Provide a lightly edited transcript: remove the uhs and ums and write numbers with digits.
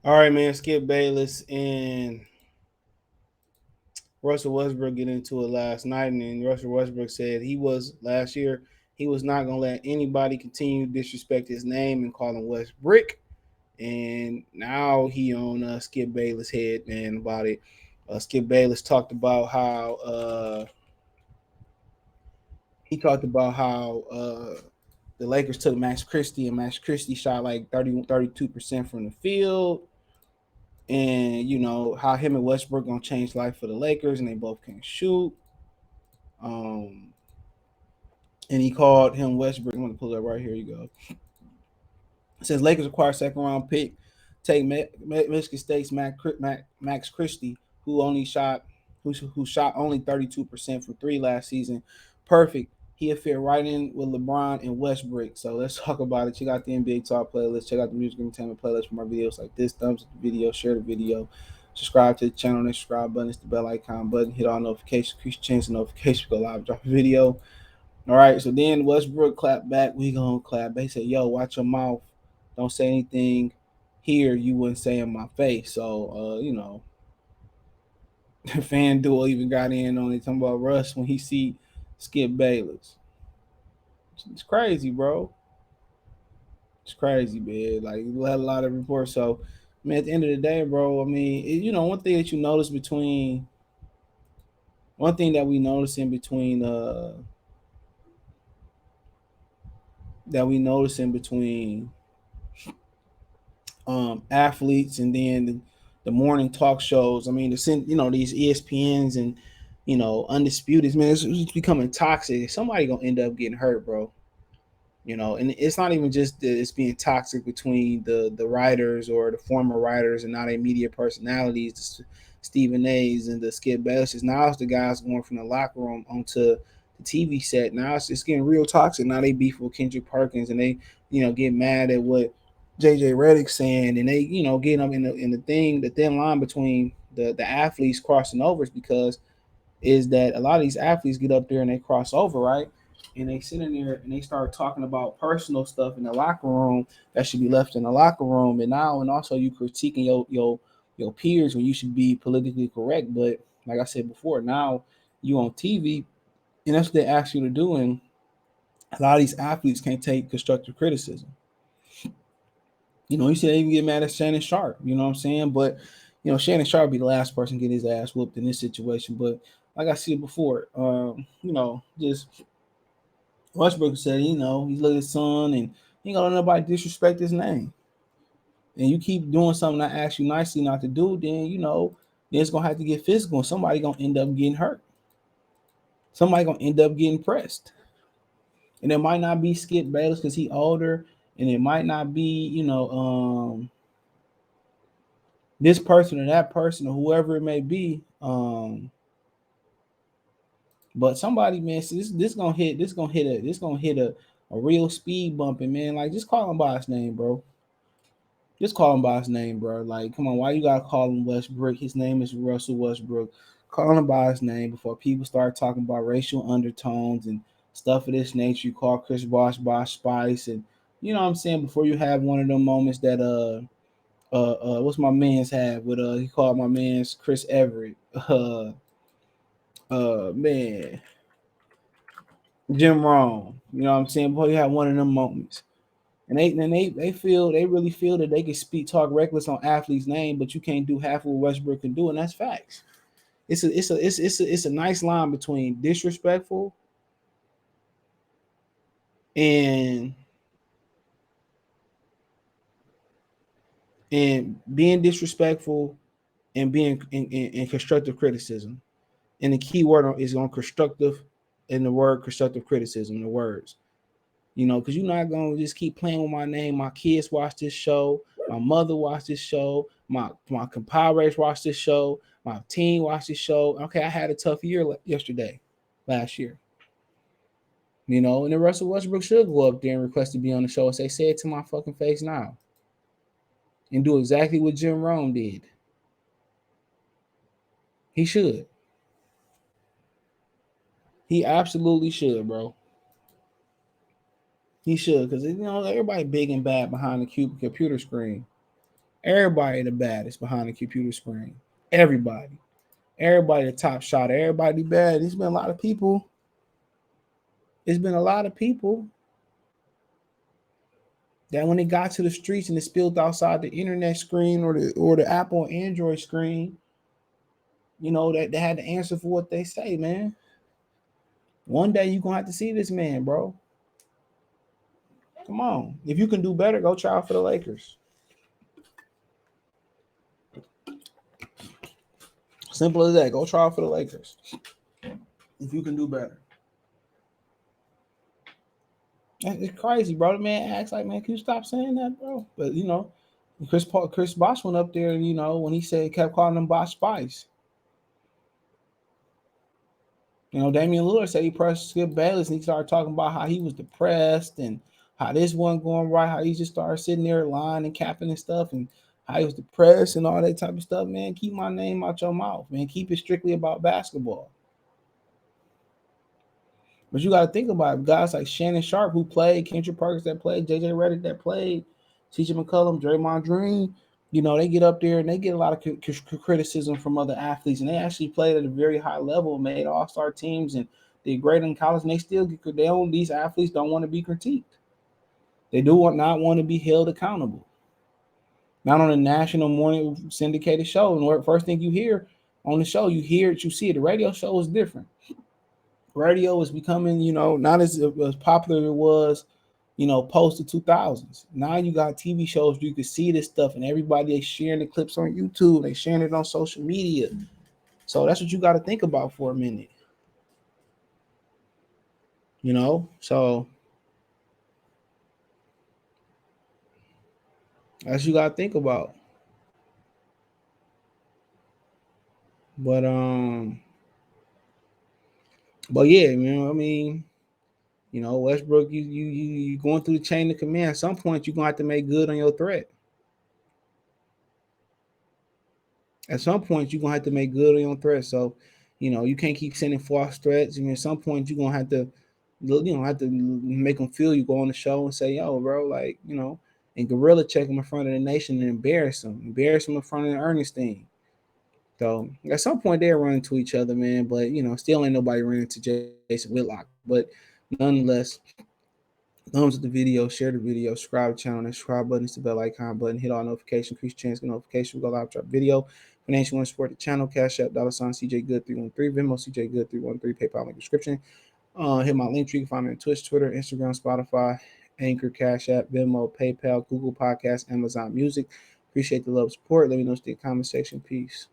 All right, man. Skip Bayless and Russell Westbrook get into it last night, and Russell Westbrook said he was last year he was not gonna let anybody continue to disrespect his name and call him Westbrick. And now he on Skip Bayless' head, man, about it. Skip Bayless talked about how the Lakers took Max Christie, and Max Christie shot like 32% from the field. And how him and Westbrook gonna change life for the Lakers, and they both can shoot. Um, and he called him Westbrook. I'm gonna pull it up right here. You go. It says Lakers acquire second round pick, take Michigan State's Max Christie, who only shot who shot only 32% from three last season. Perfect. He'll fit right in with LeBron and Westbrook. So let's talk about it. Check out the NBA Talk playlist. Check out the Music Entertainment playlist for more videos like this. Thumbs up the video, share the video, subscribe to the channel. The subscribe button is the bell icon button. Hit all notifications, increase the chance of notifications. Go live, drop a video. All right, so then Westbrook clapped back. We gonna clap back. He said, "Yo, watch your mouth. Don't say anything here you wouldn't say in my face." So, FanDuel even got in on it talking about Russ when he see Skip Bayless. It's crazy, bro. It's crazy, man. Like we had a lot of reports. So, man, at the end of the day, bro. I mean, one thing that you notice between one thing that we notice in between that we notice in between athletes and then the morning talk shows. I mean, these ESPNs and undisputed, man, it's becoming toxic. Somebody gonna end up getting hurt, bro. And it's not even just that it's being toxic between the writers or the former writers and now they media personalities, the Stephen A's and the Skip Bayless. Now it's the guys going from the locker room onto the TV set. Now it's getting real toxic. Now they beef with Kendrick Perkins and they get mad at what JJ Redick's saying, and they getting up in the thin line between the athletes crossing overs, because is that a lot of these athletes get up there and they cross over, right? And they sit in there and they start talking about personal stuff in the locker room that should be left in the locker room. And also you critiquing your peers when you should be politically correct. But like I said before, now you on TV and that's what they ask you to do. And a lot of these athletes can't take constructive criticism. You see they even get mad at Shannon Sharp. You know what I'm saying? But Shannon Sharp be the last person to get his ass whooped in this situation. But like I said before, just Westbrook said, he's look at his son and he ain't gonna let nobody disrespect his name. And you keep doing something I ask you nicely not to do, then it's gonna have to get physical and somebody gonna end up getting hurt. Somebody gonna end up getting pressed. And it might not be Skip Bayless because he older, and it might not be, this person or that person or whoever it may be. But somebody, man, so this gonna hit a real speed bump, and man, like just call him by his name, bro. Just call him by his name, bro. Like, come on, why you gotta call him Westbrook? His name is Russell Westbrook. Call him by his name before people start talking about racial undertones and stuff of this nature. You call Chris Bosh Spice, and you know what I'm saying. Before you have one of them moments that what's my man's have with he called my man's Chris Everett. Man, Jim Rome. You know what I'm saying? Before you have one of them moments. They really feel that they can talk reckless on athlete's name, but you can't do half of what Westbrook can do, and that's facts. It's a nice line between disrespectful and being disrespectful and being in constructive criticism. And the key word is on constructive, in the word constructive criticism, the words. Because you're not gonna just keep playing with my name. My kids watch this show. My mother watched this show. My compadres watched this show. My team watched this show. Okay, I had a tough year last year. And the Russell Westbrook should go up there and request to be on the show and say it to my fucking face now, and do exactly what Jim Rome did. He should. He absolutely should, bro. He should, because everybody big and bad behind the computer screen. Everybody the baddest behind the computer screen. Everybody. Everybody the top shot. Everybody bad. There's been a lot of people. There's been a lot of people that when it got to the streets and it spilled outside the internet screen or the Apple Android screen, that they had to answer for what they say, man. One day you're gonna have to see this man, bro. Come on. If you can do better, go try out for the Lakers. Simple as that. Go try out for the Lakers. If you can do better. It's crazy, bro. The man acts like, man, can you stop saying that, bro? But Chris Bosh went up there, and when he said kept calling him Bosh Spice. Damian Lillard said he pressed Skip Bayless, and he started talking about how he was depressed and how this wasn't going right, how he just started sitting there lying and capping and stuff, and how he was depressed and all that type of stuff. Man, keep my name out your mouth, man. Keep it strictly about basketball. But you got to think about it. Guys like Shannon Sharp, who played, Kendrick Perkins that played, JJ Redick that played, CJ McCollum, Draymond Green, they get up there and they get a lot of criticism from other athletes. And they actually played at a very high level, made all-star teams, and did great in college. And they still these athletes don't want to be critiqued. They not want to be held accountable. Not on a national morning syndicated show. And the first thing you hear on the show, you hear it, you see it. The radio show is different. Radio is becoming, not as popular as it was, post the 2000s. Now you got TV shows where you can see this stuff, and everybody is sharing the clips on YouTube. They sharing it on social media. So that's what you got to think about for a minute. So that's what you got to think about. But yeah, I mean, Westbrook, you going through the chain of command. At some point, you're gonna have to make good on your threat. At some point, you're gonna have to make good on your threat. So, you can't keep sending false threats. At some point, you're gonna have to, make them feel you. Go on the show and say, "Yo, bro, like, and gorilla check them in front of the nation and embarrass them in front of the Ernestine." So at some point they'll run into each other, man. But still ain't nobody running into Jason Whitlock. But nonetheless, thumbs up the video, share the video, subscribe to the channel, that subscribe button, is the bell icon button, hit all notifications, increase chance of notification. We go live drop video. Financial want to support the channel, Cash App, $ CJ Good 313, Venmo CJ Good 313, PayPal link description. Hit my link tree. You can find me on Twitch, Twitter, Instagram, Spotify, Anchor, Cash App, Venmo, PayPal, Google Podcasts, Amazon Music. Appreciate the love support. Let me know in the comment section. Peace.